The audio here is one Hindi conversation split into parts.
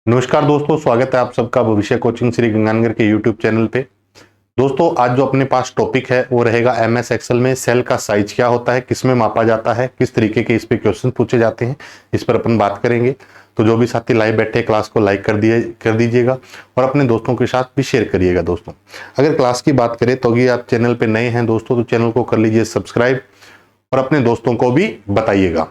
नमस्कार दोस्तों, स्वागत है आप सबका भविष्य कोचिंग श्री गंगानगर के यूट्यूब चैनल पे। दोस्तों, आज जो अपने पास टॉपिक है वो रहेगा एमएस एक्सेल में सेल का साइज क्या होता है, किस में मापा जाता है, किस तरीके के इस पे क्वेश्चन पूछे जाते हैं, इस पर अपन बात करेंगे। तो जो भी साथी लाइव बैठे क्लास को लाइक कर दीजिएगा और अपने दोस्तों के साथ भी शेयर करिएगा। दोस्तों, अगर क्लास की बात करें तो अगर आप चैनल पर नए हैं दोस्तों तो चैनल को कर लीजिए सब्सक्राइब और अपने दोस्तों को भी बताइएगा।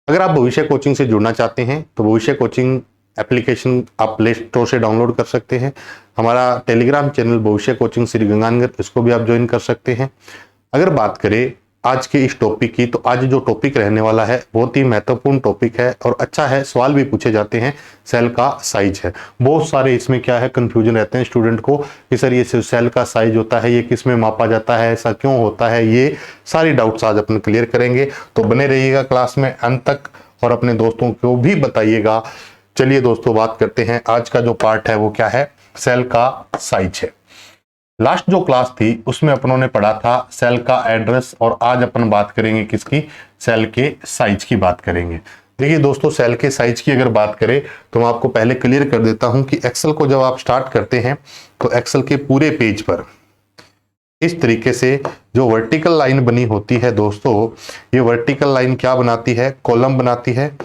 अगर आप भविष्य कोचिंग से जुड़ना चाहते हैं तो भविष्य कोचिंग एप्लीकेशन आप प्ले स्टोर से डाउनलोड कर सकते हैं। हमारा टेलीग्राम चैनल भविष्य कोचिंग श्री गंगानगर, इसको भी आप ज्वाइन कर सकते हैं। अगर बात करें आज के इस टॉपिक की, तो आज जो टॉपिक रहने वाला है बहुत ही महत्वपूर्ण टॉपिक है और अच्छा है, सवाल भी पूछे जाते हैं। सेल का साइज है, बहुत सारे इसमें क्या है कंफ्यूजन रहते हैं स्टूडेंट को कि सर ये सेल का साइज होता है, ये किस में मापा जाता है, ऐसा क्यों होता है, ये सारी डाउट्स आज अपन क्लियर करेंगे। तो बने रहिएगा क्लास में अंत तक और अपने दोस्तों को भी बताइएगा। चलिए दोस्तों, बात करते हैं। आज का जो पार्ट है वो क्या है, सेल का साइज है। लास्ट जो क्लास थी उसमें अपनों ने पढ़ा था सेल का एड्रेस और आज अपन बात करेंगे किसकी, सेल के साइज की बात करेंगे। देखिए दोस्तों, सेल के साइज की अगर बात करें तो मैं आपको पहले क्लियर कर देता हूं कि एक्सेल को जब आप स्टार्ट करते हैं तो एक्सेल के पूरे पेज पर इस तरीके से जो वर्टिकल लाइन बनी होती है दोस्तों, ये वर्टिकल लाइन क्या बनाती है, कॉलम बनाती है।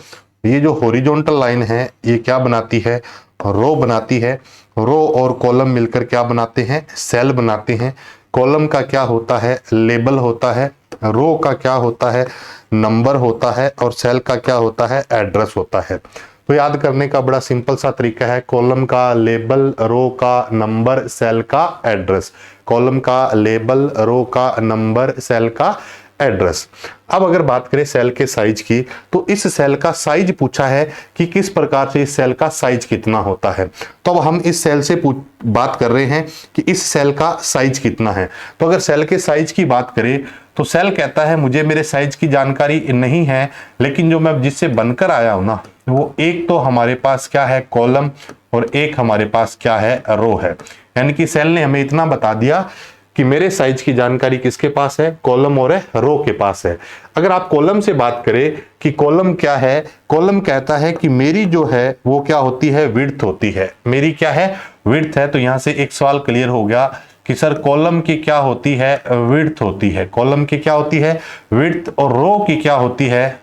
ये जो हॉरिजॉन्टल लाइन है ये क्या बनाती है, रो बनाती है। रो और कॉलम मिलकर क्या बनाते हैं, सेल बनाते हैं। कॉलम का क्या होता है, लेबल होता है। रो का क्या होता है, नंबर होता है। और सेल का क्या होता है, एड्रेस होता है। तो याद करने का बड़ा सिंपल सा तरीका है, कॉलम का लेबल, रो का नंबर, सेल का एड्रेस। कॉलम का लेबल, रो का नंबर, सेल का एड्रेस। अब अगर बात करें सेल के साइज की, तो इस सेल का साइज पूछा है कि किस प्रकार से इस सेल का साइज कितना होता है। तो अब हम इस सेल से बात कर रहे हैं कि इस सेल का साइज कितना है। तो अगर सेल के साइज की बात करें तो सेल कहता है मुझे मेरे साइज की जानकारी नहीं है, लेकिन जो मैं जिससे बनकर आया हूं ना, वो एक तो हमारे पास क्या है, कॉलम, और एक हमारे पास क्या है, रो है। यानी कि सेल ने हमें इतना बता दिया कि मेरे साइज की जानकारी किसके पास है, कॉलम और रो के पास है। अगर आप कॉलम से बात करें कि कॉलम क्या है, कॉलम कहता है कि मेरी जो है वो क्या होती है, विड्थ होती है। मेरी क्या है, विड्थ है। तो यहां से एक सवाल क्लियर हो गया कि सर कॉलम की क्या होती है, विड्थ होती है। कॉलम की क्या होती है, विड्थ। और रो की क्या होती है,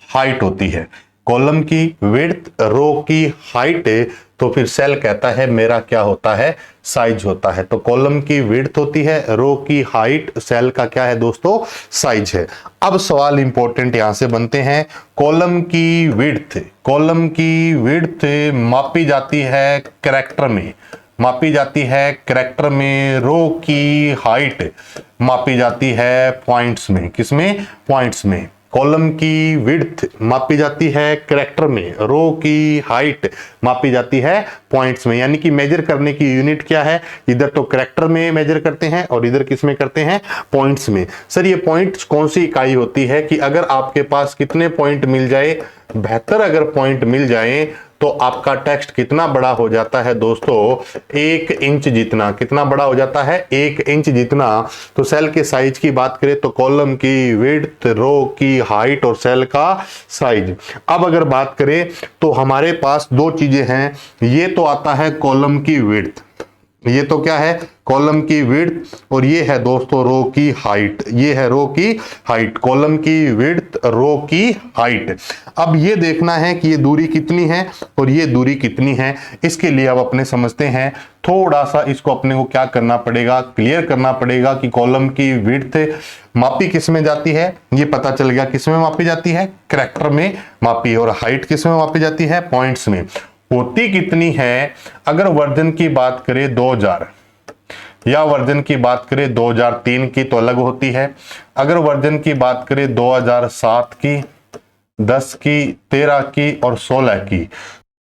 हाइट होती है। कॉलम की विड्थ, रो की हाइट है। तो फिर सेल कहता है मेरा क्या होता है, साइज होता है। तो कॉलम की विड्थ होती है, रो की हाइट, सेल का क्या है दोस्तों, साइज है। अब सवाल इंपॉर्टेंट यहां से बनते हैं, कॉलम की विड्थ, कॉलम की विड्थ मापी जाती है कैरेक्टर में, मापी जाती है कैरेक्टर में। रो की हाइट मापी जाती है पॉइंट्स में, किसमें, पॉइंट्स में। कॉलम की विड्थ मापी जाती है कैरेक्टर में, रो की हाइट मापी जाती है पॉइंट्स में। यानी कि मेजर करने की यूनिट क्या है, इधर तो कैरेक्टर में मेजर करते हैं और इधर किस में करते हैं, पॉइंट्स में। सर ये पॉइंट्स कौन सी इकाई होती है कि अगर आपके पास कितने पॉइंट मिल जाए, बेहतर अगर पॉइंट मिल जाए तो आपका टेक्स्ट कितना बड़ा हो जाता है दोस्तों, 1 इंच जितना। कितना बड़ा हो जाता है, 1 इंच जितना। तो सेल के साइज की बात करें तो कॉलम की विड्थ, रो की हाइट और सेल का साइज। अब अगर बात करें तो हमारे पास दो चीजें हैं, ये तो आता है कॉलम की विड्थ, ये तो क्या है, कॉलम की विड्थ, और ये है दोस्तों रो की हाइट। ये है रो की हाइट, कॉलम की विड्थ, रो की हाइट। अब ये देखना है कि ये दूरी कितनी है और ये दूरी कितनी है। इसके लिए अब अपने समझते हैं, थोड़ा सा इसको अपने को क्या करना पड़ेगा, क्लियर करना पड़ेगा कि कॉलम की विड्थ मापी किस में जाती है, ये पता चल गया किस में मापी जाती है, कैरेक्टर में मापी। और हाइट किस में मापी जाती है, पॉइंट्स में। होती कितनी है, अगर वर्जन की बात करें 2000 या वर्जन की बात करें 2003 की तो अलग होती है। अगर वर्जन की बात करें 2007 की, 10 की, 13 की और 16 की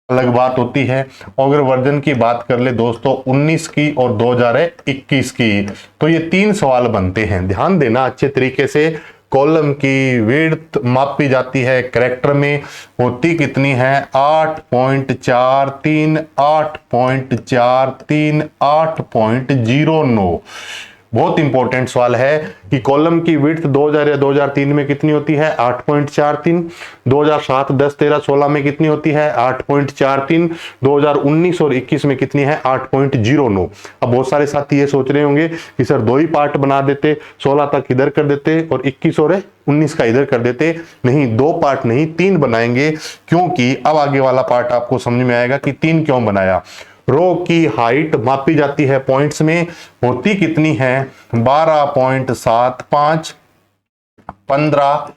अलग बात होती है। और अगर वर्जन की बात कर ले दोस्तों 19 की और 2021 की, तो ये 3 सवाल बनते हैं। ध्यान देना अच्छे तरीके से, कॉलम की विड्थ मापी जाती है कैरेक्टर में, होती कितनी है, 8.43, 8.43, 8.09। बहुत इंपॉर्टेंट सवाल है कि कॉलम की विड्थ 2000 या 2003 में कितनी होती है 8.43, 2007, 10, 13, 16 में कितनी होती है 8.43, 2019 और 21 में कितनी है 8.09। अब बहुत सारे साथी ये सोच रहे होंगे कि सर 2 ही पार्ट बना देते, 16 तक इधर कर देते और 21 और 19 का इधर कर देते। नहीं, 2 पार्ट नहीं 3 बनाएंगे, क्योंकि अब आगे वाला पार्ट आपको समझ में आएगा कि 3 क्यों बनाया। रो की हाइट मापी जाती है पॉइंट्स में, होती कितनी है 12.75, 15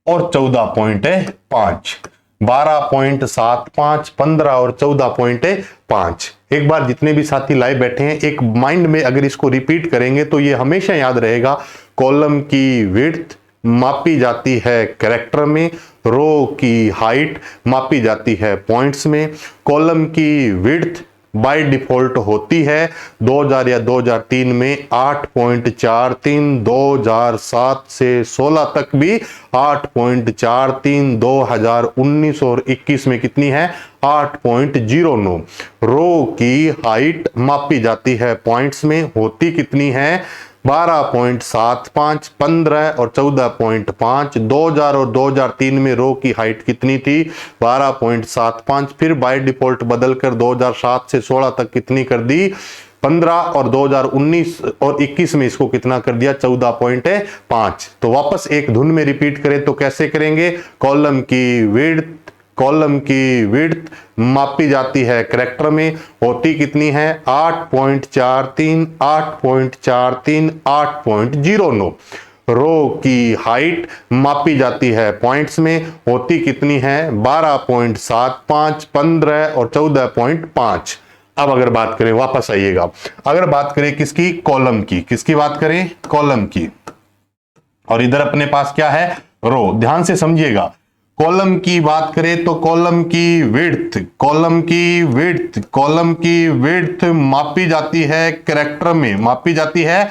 और 14.5। 12.75, 15 और 14.5। एक बार जितने भी साथी लाइव बैठे हैं एक माइंड में अगर इसको रिपीट करेंगे तो ये हमेशा याद रहेगा। कॉलम की विड्थ मापी जाती है कैरेक्टर में, रो की हाइट मापी जाती है पॉइंट्स में। कॉलम की विड्थ बाय डिफॉल्ट होती है 2000 या 2003 में 8.43, 2007 से 16 तक भी 8.43, 2019 और 21 में कितनी है 8.09। रो की हाइट मापी जाती है पॉइंट्स में, होती कितनी है 12.75, 15 और 14.5। 2000 और 2003 में रो की हाइट कितनी थी 12.75, फिर बाय डिफॉल्ट बदलकर 2007 से 16 तक कितनी कर दी 15 और 2019 और 21 में इसको कितना कर दिया 14.5। तो वापस एक धुन में रिपीट करें तो कैसे करेंगे। कॉलम की विड्थ मापी जाती है कैरेक्टर में, होती कितनी है 8.43, 8.43, 8.09। रो की हाइट मापी जाती है पॉइंट्स में, होती कितनी है 12.75, 15 और 14.5। अब अगर बात करें, वापस आइएगा, अगर बात करें किसकी कॉलम की, किसकी बात करें कॉलम की, और इधर अपने पास क्या है रो। ध्यान से समझिएगा, कॉलम की बात करें तो कॉलम की विड्थ मापी जाती है कैरेक्टर में, मापी जाती है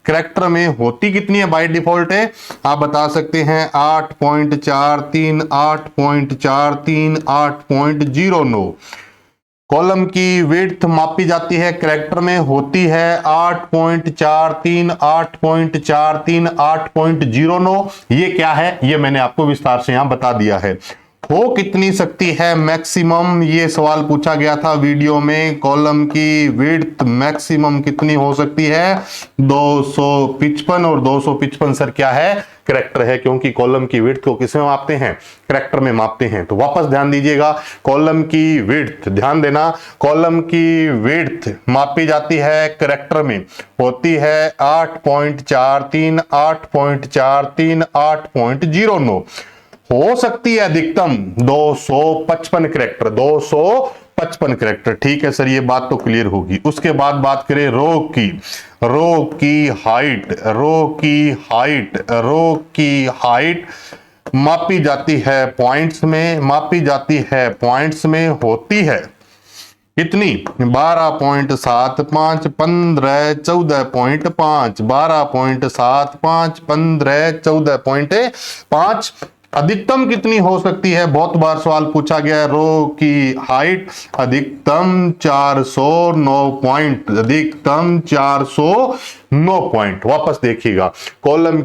कैरेक्टर में, होती कितनी है बाय डिफॉल्ट है आप बता सकते हैं 8.43, 8.43, 8.09। कॉलम की विड्थ मापी जाती है कैरेक्टर में, होती है 8.43, 8.43, 8.09। ये क्या है ये मैंने आपको विस्तार से यहां बता दिया है। हो कितनी सकती है मैक्सिमम, ये सवाल पूछा गया था वीडियो में। कॉलम की विड्थ मैक्सिमम कितनी हो सकती है 255, और 255 सर क्या है कैरेक्टर है, क्योंकि कॉलम की विड्थ को किसमें मापते हैं कैरेक्टर में मापते हैं। तो वापस ध्यान दीजिएगा, कॉलम की विड्थ, ध्यान देना, कॉलम की विड्थ मापी जाती है कैरेक्टर में, होती है 8.43, 8.43, 8.09। हो सकती है अधिकतम 255 कैरेक्टर, 255 कैरेक्टर। ठीक है सर, ये बात तो क्लियर होगी। उसके बाद बात करें रो की हाइट मापी जाती है पॉइंट्स में, होती है कितनी 12.75, 15, 14.5, 12.75, 15, 14.5। अधिकतम कितनी हो सकती है, बहुत बार सवाल पूछा गया है। रो की हाइट अधिकतम 409 पॉइंट, अधिकतम 409 पॉइंट। वापस देखिएगा, कॉलम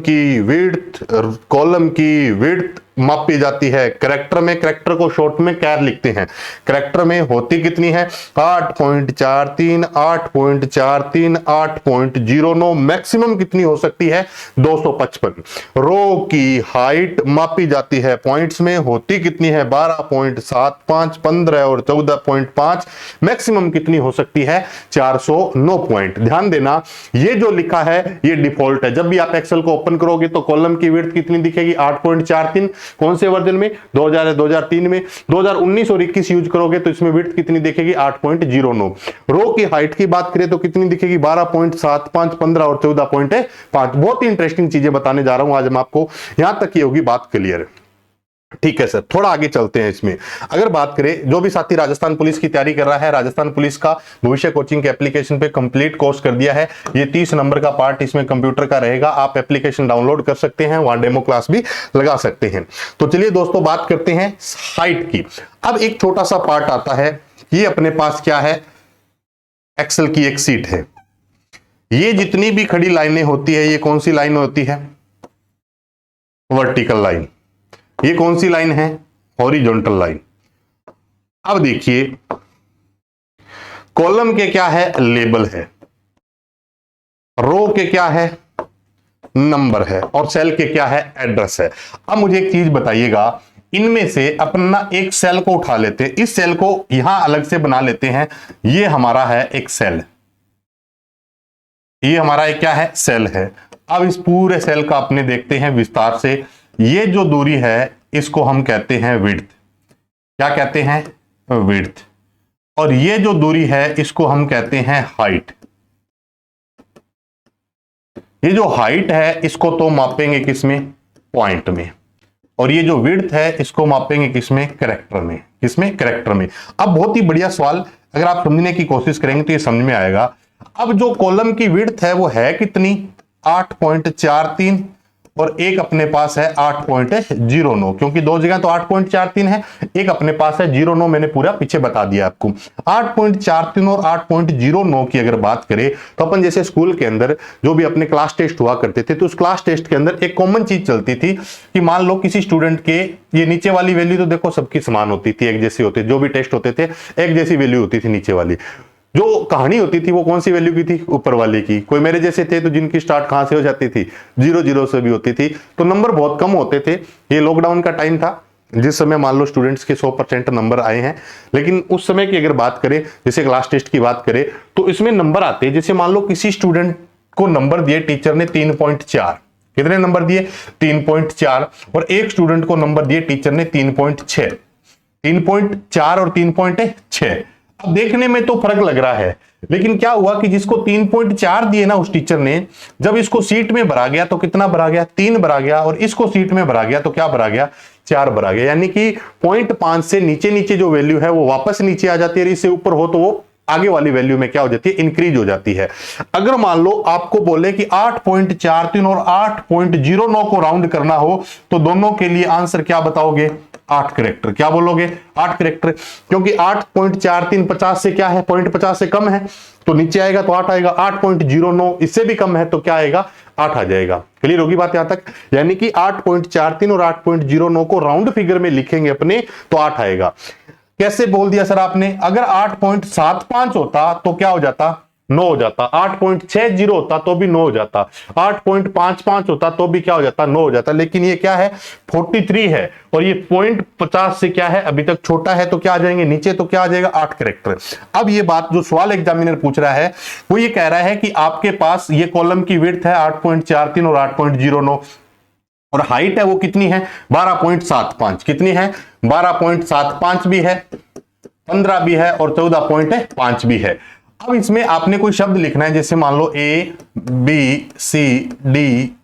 की विड्थ मापी जाती है कैरेक्टर में, कैरेक्टर को शॉर्ट में कैर लिखते हैं, कैरेक्टर में होती कितनी है 8.43, 8.43, 8.09। मैक्सिमम कितनी हो सकती है 255। रो की हाइट मापी जाती है पॉइंट्स में, होती कितनी है 12.75, 15 और 14.5। मैक्सिमम कितनी हो सकती है 409 पॉइंट। ध्यान देना, ये जो लिखा है ये डिफॉल्ट है। जब भी आप एक्सेल को ओपन करोगे तो कॉलम की विड्थ कितनी दिखेगी 8.43। कौन से वर्जन में 2000 या 2003 में। 2019 और 21 यूज करोगे तो इसमें विड्थ कितनी दिखेगी 8.09। रो की हाइट की बात करें तो कितनी दिखेगी 12.75, 15 और 14.5। बहुत ही इंटरेस्टिंग चीजें बताने जा रहा हूं आज मैं आपको, यहां तक ये होगी बात क्लियर। ठीक है सर, थोड़ा आगे चलते हैं इसमें। अगर बात करें, जो भी साथी राजस्थान पुलिस की तैयारी कर रहा है, राजस्थान पुलिस का भविष्य कोचिंग के एप्लीकेशन पे कंप्लीट कोर्स कर दिया है। ये 30 नंबर का पार्ट इसमें कंप्यूटर का रहेगा। आप एप्लीकेशन डाउनलोड कर सकते हैं, वहां डेमो क्लास भी लगा सकते हैं। तो चलिए दोस्तों बात करते हैं हाइट की। अब एक छोटा सा पार्ट आता है, ये अपने पास क्या है एक्सेल की एक सीट है। ये जितनी भी खड़ी लाइनें होती है, ये कौन सी लाइन होती है? Vertical line. ये कौन सी लाइन है? Horizontal line. अब देखिए, कॉलम के क्या है? लेबल है। रो के क्या है? नंबर है। और सेल के क्या है? एड्रेस है। अब मुझे एक चीज बताइएगा, इनमें से अपना एक सेल को उठा लेते हैं, इस सेल को यहां अलग से बना लेते हैं। ये हमारा है एक सेल, ये हमारा एक क्या है? सेल है। अब इस पूरे सेल का अपने देखते हैं विस्तार से। ये जो दूरी है इसको हम कहते हैं विड्थ। क्या कहते हैं? विड्थ। और ये जो दूरी है इसको हम कहते हैं हाइट। ये जो हाइट है इसको तो मापेंगे किसमें? पॉइंट में। और ये जो विड्थ है इसको मापेंगे किसमें? कैरेक्टर में। किसमें? कैरेक्टर में। अब बहुत ही बढ़िया सवाल, अगर आप समझने की कोशिश करेंगे तो ये समझ में आएगा। अब जो कॉलम की विड्थ है वो है कितनी? 8.43, और एक अपने पास है 8.09, क्योंकि दो जगह तो 8.43 है, एक अपने पास है 09। मैंने पूरा पीछे बता दिया आपको। 8.43 और 8.09 की अगर बात करें तो अपन जैसे स्कूल के अंदर जो भी अपने क्लास टेस्ट हुआ करते थे, तो उस क्लास टेस्ट के अंदर एक कॉमन चीज चलती थी कि मान लो किसी स्टूडेंट के ये नीचे वाली वैल्यू तो देखो सबकी समान होती थी, एक जैसी होती, जो भी टेस्ट होते थे एक जैसी वैल्यू होती थी नीचे वाली। जो कहानी होती थी वो कौन सी वैल्यू की थी? ऊपर वाले की। कोई मेरे जैसे थे तो जिनकी स्टार्ट कहां से हो जाती थी? 00 से भी होती थी, तो नंबर बहुत कम होते थे। ये लॉकडाउन का टाइम था जिस समय मान लो स्टूडेंट्स के 100% नंबर आए हैं, लेकिन उस समय की अगर बात करें, जैसे क्लास टेस्ट की बात करें, तो इसमें नंबर आते हैं। जैसे मान लो किसी स्टूडेंट को नंबर दिए टीचर ने 3.4, कितने नंबर दिए? 3.4। और एक स्टूडेंट को नंबर दिए टीचर ने 3.6। 3.4 और 3.6। अब देखने में तो फर्क लग रहा है, लेकिन क्या हुआ कि जिसको 3.4 दिए ना उस टीचर ने, जब इसको सीट में भरा गया तो कितना भरा गया? 3 भरा गया। और इसको सीट में भरा गया तो क्या भरा गया? 4 भरा गया। यानी कि 0.5 से नीचे नीचे जो वैल्यू है वो वापस नीचे आ जाती है, इससे ऊपर हो तो वो आगे वाली वैल्यू में क्या हो जाती है? इंक्रीज हो जाती है। अगर मान लो आपको बोले कि 8.43 और 8.09 को राउंड करना हो तो दोनों के लिए आंसर क्या बताओगे? 8 कैरेक्टर। क्या बोलोगे? 8 कैरेक्टर। क्योंकि 8.43 50 से क्या है? 0.50 से कम है, तो नीचे आएगा तो 8 आएगा। 8.09 इससे भी कम है तो क्या आएगा? 8 आ जाएगा। क्लियर होगी बात यहां तक? यानी कि 8.43 और 8.09 को राउंड फिगर में लिखेंगे अपने तो 8 आएगा। कैसे बोल दिया सर आपने? अगर 8.75 होता तो क्या हो जाता? 9 हो जाता। 8.60 होता तो भी 9 हो जाता। 8.55 होता तो भी क्या हो जाता? 9 हो जाता। लेकिन ये क्या है? 43 है, और ये 0.50 से क्या है? अभी तक छोटा है, तो क्या आ जाएंगे नीचे? तो क्या आ जाएगा? 8 कैरेक्टर। अब ये बात जो सवाल एग्जामिनर पूछ रहा है वो ये कह रहा है कि आपके पास ये कॉलम की विड्थ है 8.43 और 8.09, और हाइट है वो कितनी है? 12.75। कितनी है? 12.75 भी है, 15 भी है, और 14.5 भी है। अब इसमें आपने कोई शब्द लिखना है, जैसे मान लो A B C D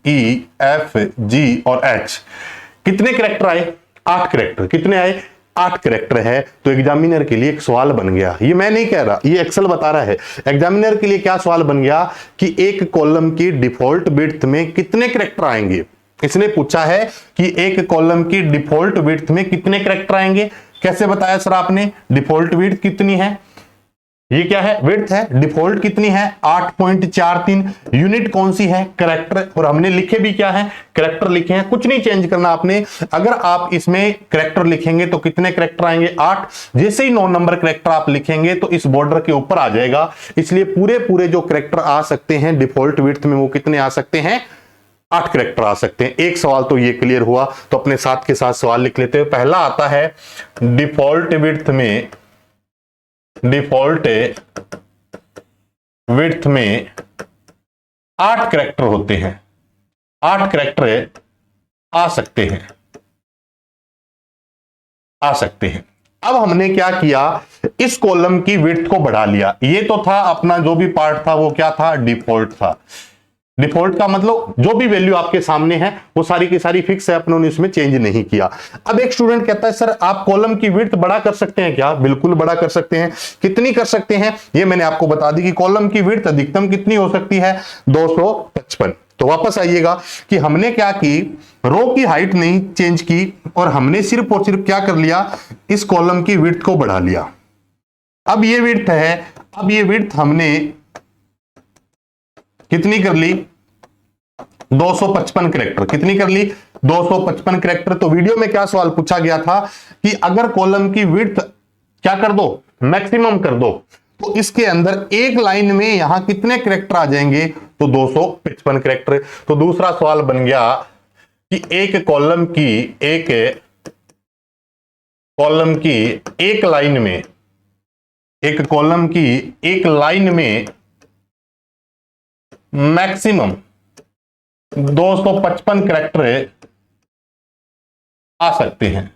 E F G और H। कितने कैरेक्टर आए? 8 कैरेक्टर। कितने आए? 8 कैरेक्टर है। तो एग्जामिनर के लिए एक सवाल बन गया, ये मैं नहीं कह रहा, ये एक्सेल बता रहा है। एग्जामिनर के लिए क्या सवाल बन गया कि एक कॉलम की डिफॉल्ट विड्थ में कितने कैरेक्टर आएंगे? इसने पूछा है कि एक कॉलम की डिफॉल्ट विड्थ में कितने कैरेक्टर आएंगे। कैसे बताया सर आपने? डिफॉल्ट विड्थ कितनी है? ये क्या है? विड्थ है। डिफॉल्ट कितनी है? 8.43। यूनिट कौन सी है? कैरेक्टर। और हमने लिखे भी क्या है? कैरेक्टर लिखे हैं। कुछ नहीं चेंज करना आपने। अगर आप इसमें कैरेक्टर लिखेंगे तो कितने कैरेक्टर आएंगे? 8। जैसे ही 9 नंबर कैरेक्टर आप लिखेंगे तो इस बॉर्डर के ऊपर आ जाएगा। इसलिए पूरे पूरे जो कैरेक्टर आ सकते हैं डिफॉल्ट विड्थ में वो कितने आ सकते हैं? 8 कैरेक्टर आ सकते हैं। एक सवाल तो ये क्लियर हुआ। तो अपने साथ के साथ सवाल लिख लेते हैं। पहला आता है डिफॉल्ट विड्थ में, डिफॉल्ट विड्थ में 8 कैरेक्टर होते हैं। 8 कैरेक्टर आ सकते हैं, आ सकते हैं। अब हमने क्या किया? इस कॉलम की विड्थ को बढ़ा लिया। ये तो था अपना जो भी पार्ट था वो क्या था? डिफॉल्ट था। डिफॉल्ट का मतलब जो भी वैल्यू आपके सामने है वो सारी की सारी फिक्स है, अपनों ने इसमें चेंज नहीं किया। अब एक स्टूडेंट कहता है सर आप कॉलम की विड्थ बड़ा कर सकते हैं क्या? बिल्कुल बड़ा कर सकते हैं। कितनी कर सकते हैं? ये मैंने आपको बता दी कि कॉलम की विड्थ अधिकतम कितनी हो सकती है? 255। तो वापस आइएगा कि हमने क्या की, रो की हाइट नहीं चेंज की, और हमने सिर्फ और सिर्फ क्या कर लिया? इस कॉलम की विड्थ को बढ़ा लिया। अब ये विड्थ है, अब ये विड्थ हमने कितनी कर ली? 255 कैरेक्टर। कितनी कर ली? 255 कैरेक्टर। तो वीडियो में क्या सवाल पूछा गया था कि अगर कॉलम की विड्थ क्या कर दो? मैक्सिमम कर दो, तो इसके अंदर एक लाइन में यहां कितने कैरेक्टर आ जाएंगे? तो 255 कैरेक्टर। तो दूसरा सवाल बन गया कि एक कॉलम की एक लाइन में, एक कॉलम की एक लाइन में मैक्सिमम 255 कैरेक्टर आ सकते हैं।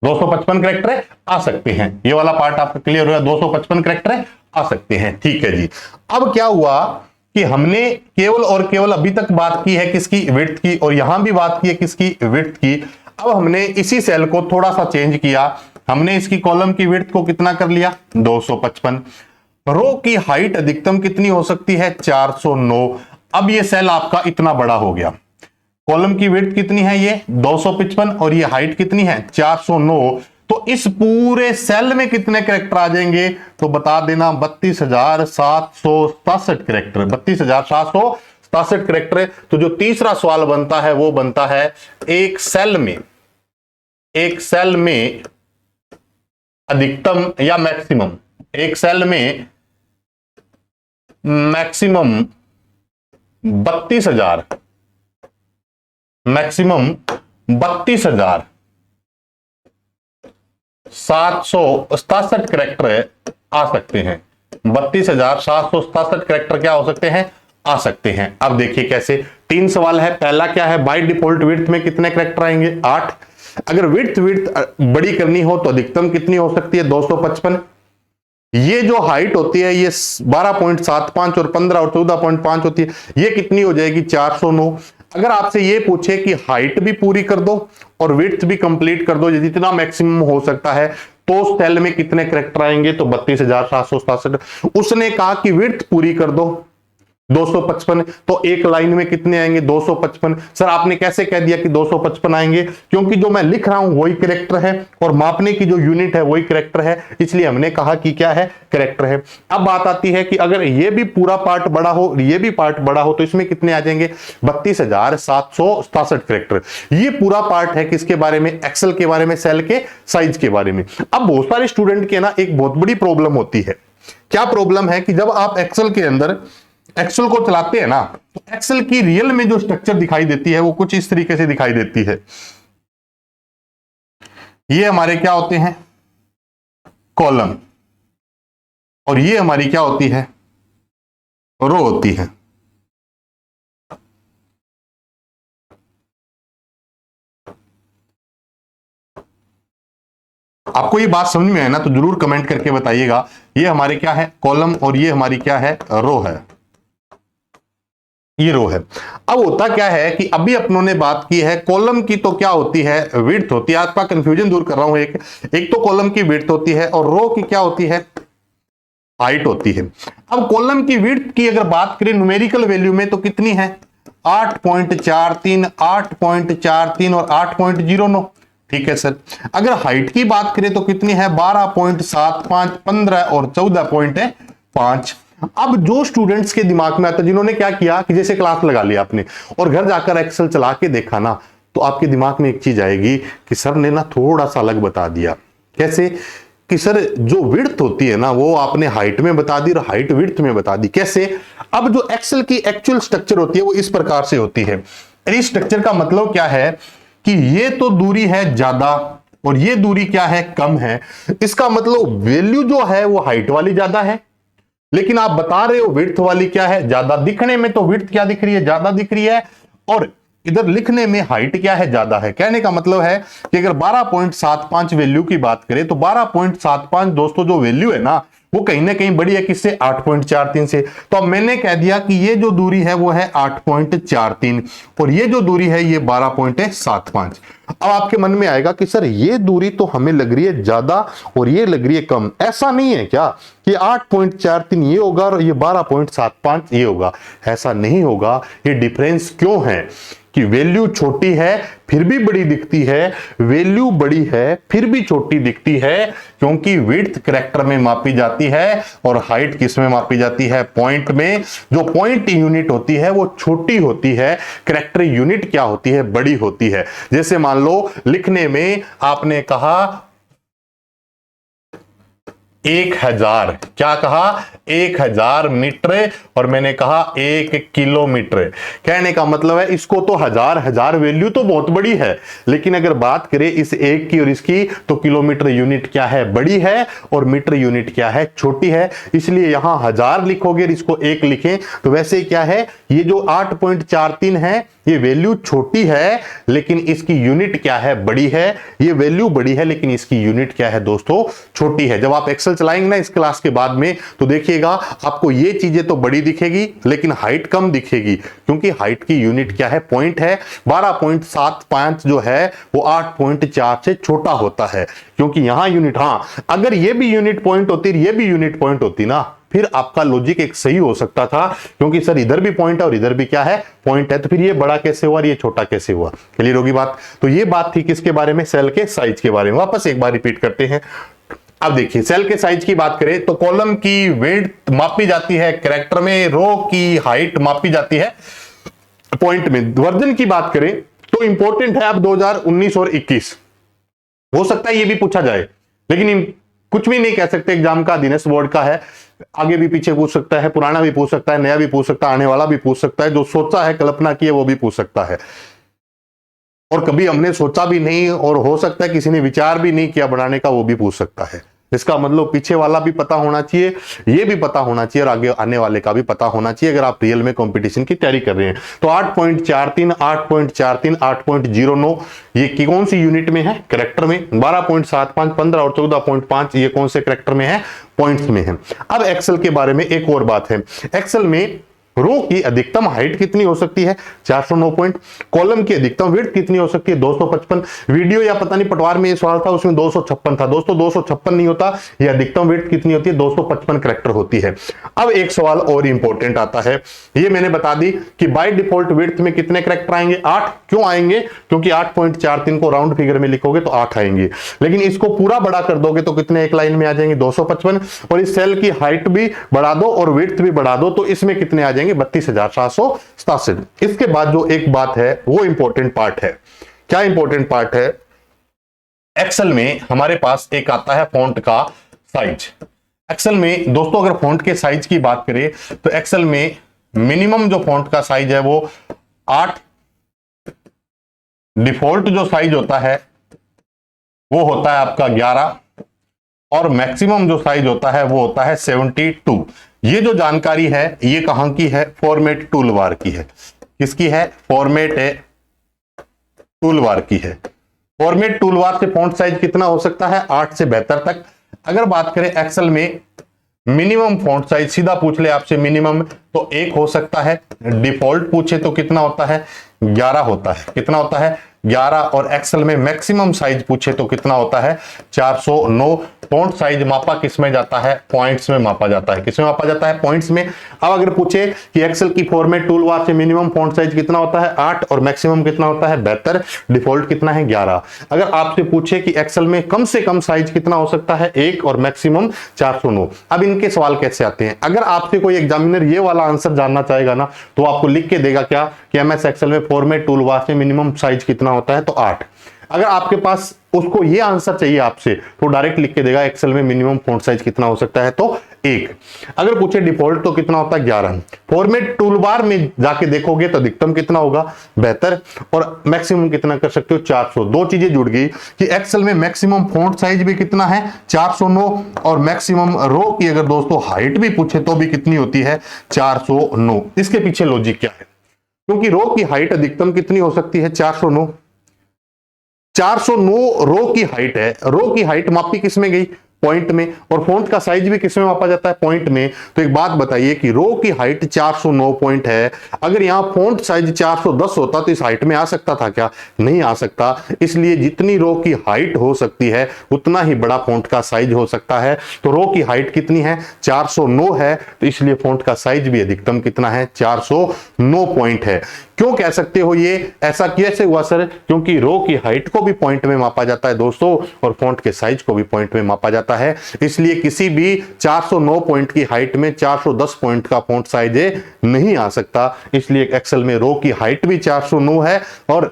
255 कैरेक्टर आ सकते हैं। ये वाला पार्ट आपका क्लियर हुआ? 255 कैरेक्टर आ सकते हैं। ठीक है जी। अब क्या हुआ कि हमने केवल और केवल अभी तक बात की है किसकी? विड्थ की। और यहां भी बात की है किसकी? विड्थ की। अब हमने इसी सेल को थोड़ा सा चेंज किया। हमने इसकी कॉलम की विड्थ को कितना कर लिया? 255। रो की हाइट अधिकतम कितनी हो सकती है? 409। अब ये सेल आपका इतना बड़ा हो गया। कॉलम की विड्थ कितनी है? ये 255 और ये हाइट कितनी है? 409। तो इस पूरे सेल में कितने कैरेक्टर आ जाएंगे? तो बता देना 32,767 कैरेक्टर। 32,767 कैरेक्टर। तो जो तीसरा सवाल बनता है वो बनता है एक सेल में अधिकतम या मैक्सिमम, एक सेल में मैक्सिमम 32,767 कैरेक्टर आ सकते हैं। 32,767 कैरेक्टर क्या हो सकते हैं? आ सकते हैं। अब देखिए कैसे। 3 सवाल है। पहला क्या है? बाय डिफॉल्ट विड्थ में कितने कैरेक्टर आएंगे? 8। अगर विड्थ बड़ी करनी हो तो अधिकतम कितनी हो सकती है? 255। ये जो हाइट होती है ये 12.75 और 15 और 14.5 होती है, ये कितनी हो जाएगी? 409। अगर आपसे ये पूछे कि हाइट भी पूरी कर दो और विड्थ भी कंप्लीट कर दो, जितना मैक्सिमम हो सकता है, तो सेल में कितने कैरेक्टर आएंगे? तो 32,767। उसने कहा कि विड्थ पूरी कर दो 255, तो एक लाइन में कितने आएंगे? 255। सर आपने कैसे कह दिया कि 255 आएंगे? क्योंकि जो मैं लिख रहा हूं वही कैरेक्टर है और मापने की जो यूनिट है वही कैरेक्टर है, इसलिए हमने कहा कि क्या है? कैरेक्टर है। अब बात आती है कि अगर ये भी पूरा पार्ट बड़ा हो, ये भी पार्ट बड़ा हो, तो इसमें कितने आ जाएंगे? 32,767 कैरेक्टर। ये पूरा पार्ट है किसके बारे में? एक्सेल के बारे में, सेल के साइज के बारे में। अब बहुत सारे स्टूडेंट के ना एक बहुत बड़ी प्रॉब्लम होती है। क्या प्रॉब्लम है? कि जब आप एक्सेल के अंदर एक्सेल को चलाते हैं ना, तो एक्सेल की रियल में जो स्ट्रक्चर दिखाई देती है वो कुछ इस तरीके से दिखाई देती है। ये हमारे क्या होते हैं? कॉलम। और ये हमारी क्या होती है? रो होती है। आपको ये बात समझ में है ना? तो जरूर कमेंट करके बताइएगा। ये हमारे क्या है? कॉलम। और ये हमारी क्या है? रो है। ये रो है। अब होता क्या है कि अभी अपनों ने बात की है कॉलम की, तो क्या होती है? विड्थ होती है। आपका कंफ्यूजन दूर कर रहा हूं। एक तो कॉलम की विड्थ होती है और रो की क्या होती है? हाइट होती है। अब कॉलम की विड्थ की अगर बात करें न्यूमेरिकल वैल्यू में, तो कितनी है? 8.43, 8.43 और 8.09। ठीक है सर। अगर हाइट की बात करें तो कितनी है? 12.75, 15 और 14.5। अब जो स्टूडेंट्स के दिमाग में आता है, जिन्होंने क्या किया कि जैसे क्लास लगा लिया आपने और घर जाकर एक्सेल चला के देखा ना, तो आपके दिमाग में एक चीज आएगी कि सर ने ना थोड़ा सा अलग बता दिया। कैसे? कि सर जो विड्थ होती है ना वो आपने हाइट में बता दी और हाइट विड्थ में बता दी। कैसे? अब जो एक्सेल की एक्चुअल स्ट्रक्चर होती है वो इस प्रकार से होती है। इस स्ट्रक्चर का मतलब क्या है कि ये तो दूरी है ज्यादा और ये दूरी क्या है? कम है। इसका मतलब वैल्यू जो है वो हाइट वाली ज्यादा है, लेकिन आप बता रहे हो विड्थ वाली क्या है? ज्यादा। दिखने में तो विड्थ क्या दिख रही है? ज्यादा दिख रही है, और इधर लिखने में हाइट क्या है? ज्यादा है। कहने का मतलब है कि अगर 12.75 वैल्यू की बात करें तो 12.75 दोस्तों जो वैल्यू है ना वो कहीं ना कहीं बड़ी है किससे? 8.43 से। तो अब मैंने कह दिया कि ये जो दूरी है वो है 8.43 और ये जो दूरी है ये 12.75। अब आपके मन में आएगा कि सर ये दूरी तो हमें लग रही है ज्यादा और ये लग रही है कम। ऐसा नहीं है क्या कि 8.43 ये होगा और ये 12.75 ये होगा? ऐसा नहीं होगा। ये डिफरेंस क्यों है कि वैल्यू छोटी है फिर भी बड़ी दिखती है, वैल्यू बड़ी है फिर भी छोटी दिखती है, क्योंकि विड्थ कैरेक्टर में मापी जाती है और हाइट किस में मापी जाती है, पॉइंट में। जो पॉइंट यूनिट होती है वो छोटी होती है, कैरेक्टर यूनिट क्या होती है, बड़ी होती है। जैसे मान लो लिखने में आपने कहा 1000, क्या कहा 1000 मीटर और मैंने कहा 1 किलोमीटर। कहने का मतलब है इसको तो हजार वैल्यू तो बहुत बड़ी है, लेकिन अगर बात करें इस एक की और इसकी तो किलोमीटर यूनिट क्या है, बड़ी है, और मीटर यूनिट क्या है, छोटी है। इसलिए यहां 1000 लिखोगे और इसको 1 लिखें तो वैसे क्या है, ये जो 8.43 है ये वैल्यू छोटी है लेकिन इसकी यूनिट क्या है, बड़ी है। ये वैल्यू बड़ी है लेकिन इसकी यूनिट क्या है दोस्तों, छोटी है। जब आप एक्सेल चलाएंगे ना इस क्लास के बाद में तो देखिएगा आपको ये चीजें तो बड़ी दिखेगी लेकिन हाइट कम दिखेगी, क्योंकि हाइट की यूनिट क्या है, पॉइंट है। 12.75 जो है वो 8.4 से छोटा होता है, क्योंकि यहां यूनिट, हां अगर ये भी यूनिट पॉइंट होती, ये भी यूनिट पॉइंट होती ना, फिर आपका लॉजिक एक सही हो सकता था, क्योंकि सर इधर भी पॉइंट है और इधर भी क्या है, पॉइंट है, तो फिर ये बड़ा कैसे हुआ और ये छोटा कैसे हुआ। क्लियर होगी बात। तो ये बात थी किसके बारे में, सेल के साइज के बारे में। वापस एक बार रिपीट करते हैं। अब देखिए सेल के साइज की बात करें तो कॉलम की विड्थ मापी जाती है कैरेक्टर में, रो की हाइट मापी जाती है पॉइंट में। वर्जन की बात करें तो इंपॉर्टेंट है अब 2019 और 21, हो सकता है ये भी पूछा जाए, लेकिन कुछ भी नहीं कह सकते, एग्जाम का दिनेश बोर्ड का है, आगे भी पीछे पूछ सकता है, पुराना भी पूछ सकता है, नया भी पूछ सकता है, आने वाला भी पूछ सकता है, जो सोचा है कल्पना की है वो भी पूछ सकता है, और कभी हमने सोचा भी नहीं और हो सकता है किसी ने विचार भी नहीं किया बनाने का, वो भी पूछ सकता है। इसका मतलब पीछे वाला भी पता होना चाहिए, ये भी पता होना चाहिए, और आगे आने वाले का भी पता होना चाहिए अगर आप रियल में कंपटीशन की तैयारी कर रहे हैं। तो 8.43, 8.43, 8.09 ये कौन सी यूनिट में है, कैरेक्टर में। 12.75, 15 और 14.5 ये कौन से कैरेक्टर में है, पॉइंट्स में है। अब एक्सेल के बारे में एक और बात है, एक्सेल में रो की अधिकतम हाइट कितनी हो सकती है, 409 पॉइंट। कॉलम की अधिकतम विड्थ कितनी हो सकती है, 255। वीडियो या पता नहीं पटवार में ये सवाल था, उसमें 256 था दोस्तों, 256 नहीं होता, ये अधिकतम विड्थ कितनी होती है, 255 कैरेक्टर होती है। अब एक सवाल और इंपॉर्टेंट आता है, ये मैंने बता दी कि बाय डिफॉल्ट विड्थ में कितने कैरेक्टर आएंगे, 8। क्यों आएंगे, क्योंकि 8.43 को राउंड फिगर में लिखोगे तो 8 आएंगे, लेकिन इसको पूरा बड़ा कर दोगे तो कितने एक लाइन में आ जाएंगे, 255। और इस सेल की हाइट भी बढ़ा दो और विड्थ भी बढ़ा दो तो इसमें कितने आ जाएंगे, 32,767। इसके बाद जो एक बात है वो इंपॉर्टेंट पार्ट है। क्या इंपॉर्टेंट पार्ट है, एक्सेल में हमारे पास एक आता है फॉन्ट का साइज। एक्सेल में दोस्तों अगर फॉन्ट के साइज की बात करें तो एक्सेल में मिनिमम जो फॉन्ट का साइज है वो 8, डिफॉल्ट जो साइज होता है वो होता है आपका 11, और मैक्सिमम जो साइज होता है वो होता है 72। ये जो जानकारी है ये कहां की है, फॉर्मेट टूलबार की है। किसकी है, फॉर्मेट टूलबार की है। फॉर्मेट टूलबार से फॉन्ट साइज कितना हो सकता है, 8 से 72 तक। अगर बात करें एक्सेल में मिनिमम फॉन्ट साइज, सीधा पूछ ले आपसे मिनिमम तो 1 हो सकता है, डिफॉल्ट पूछे तो कितना होता है, 11 होता है। कितना होता है, 11। और एक्सेल में मैक्सिमम साइज पूछे तो कितना होता है, 409। फॉन्ट साइज मापा किस में जाता है, पॉइंट्स में मापा जाता है। किसमें मापा जाता है, पॉइंट्स में। अब अगर पूछे कि एक्सेल की फॉर्मेट टूलबार से मिनिमम फॉन्ट साइज कितना होता है, 8, और मैक्सिमम कितना होता है, 72, डिफॉल्ट कितना है, 11। अगर आपसे पूछे कि एक्सेल में कम से कम साइज कितना हो सकता है, 1, और मैक्सिमम 409। अब इनके सवाल कैसे आते हैं, अगर आपसे कोई एग्जामिनर ये वाला आंसर जानना चाहेगा ना तो आपको लिख के देगा क्या, कि एमएस एक्सेल में फॉर्मेट टूलबार से मिनिमम साइज कितना होता है, तो 8। अगर आपके पास उसको ये आंसर चाहिए आपसे तो डायरेक्ट लिख के देगा एक्सेल में मिनिमम फॉन्ट साइज कितना हो सकता है, तो 1। अगर पूछे डिफॉल्ट तो कितना होता है, 11। फॉर्मेट टूलबार में जाके देखोगे तो अधिकतम कितना होगा, 72, और मैक्सिमम कितना कर सकते हो, 400। दो चीजें जुड़ गई कि एक्सेल में मैक्सिमम फॉन्ट साइज भी कितना है, 409, और मैक्सिमम रो की अगर दोस्तों हाइट भी पूछे तो भी कितनी होती है, 409। इसके पीछे लॉजिक क्या है, क्योंकि रो की हाइट अधिकतम कितनी हो सकती है, 409। 409 रो की हाइट है, रो की हाइट मापी किसमें गई, पॉइंट में, और फॉन्ट का साइज भी किसमें मापा जाता है, पॉइंट में। तो एक बात बताइए कि रो की हाइट 409 पॉइंट है, अगर यहां फॉन्ट साइज 410 होता तो इस हाइट में आ सकता था क्या, नहीं आ सकता। इसलिए जितनी रो की हाइट हो सकती है उतना ही बड़ा फॉन्ट का साइज हो सकता है। तो रो की हाइट कितनी है, 409 है, तो इसलिए फॉन्ट का साइज भी अधिकतम कितना है, 409 पॉइंट है। क्यों कह सकते हो ये ऐसा कैसे हुआ सर? क्योंकि रो की हाइट को भी पॉइंट में मापा जाता है दोस्तों, और फॉन्ट के साइज को भी पॉइंट में मापा जाता है। इसलिए किसी भी 409 पॉइंट की हाइट में 410 पॉइंट का फॉन्ट साइज नहीं आ सकता। इसलिए एक्सेल में रो की हाइट भी 409 है और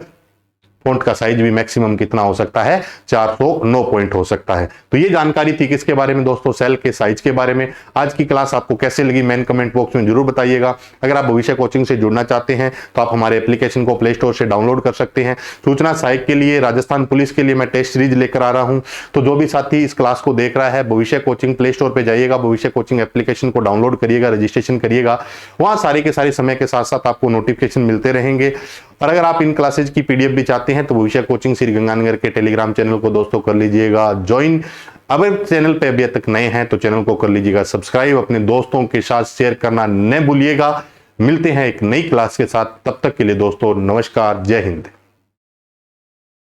फॉन्ट का साइज भी मैक्सिमम कितना हो सकता है? 409 पॉइंट हो सकता है। तो ये जानकारी थी किसके बारे में दोस्तों? सेल के साइज के बारे में। आज की क्लास आपको कैसे लगी मेन कमेंट बॉक्स में जरूर बताइएगा। अगर आप भविष्य कोचिंग से जुड़ना चाहते हैं तो आप हमारे एप्लीकेशन को प्ले स्टोर से डाउनलोड कर सकते हैं। सूचना सहायक के लिए, राजस्थान पुलिस के लिए मैं टेस्ट सीरीज लेकर आ रहा हूं। तो जो भी साथी इस क्लास को देख रहा है, भविष्य कोचिंग प्ले स्टोर पर जाइएगा, भविष्य कोचिंग एप्लीकेशन को डाउनलोड करिएगा, रजिस्ट्रेशन करिएगा। वहां सारे के सारे समय के साथ साथ आपको नोटिफिकेशन मिलते रहेंगे। और अगर आप इन क्लासेज की पीडीएफ भी चाहते हैं तो भविष्य कोचिंग श्री गंगानगर के टेलीग्राम चैनल को दोस्तों कर लीजिएगा ज्वाइन। अगर चैनल पे अभी तक नए हैं तो चैनल को कर लीजिएगा सब्सक्राइब। अपने दोस्तों के साथ शेयर करना न भूलिएगा। मिलते हैं एक नई क्लास के साथ, तब तक के लिए दोस्तों नमस्कार, जय हिंद।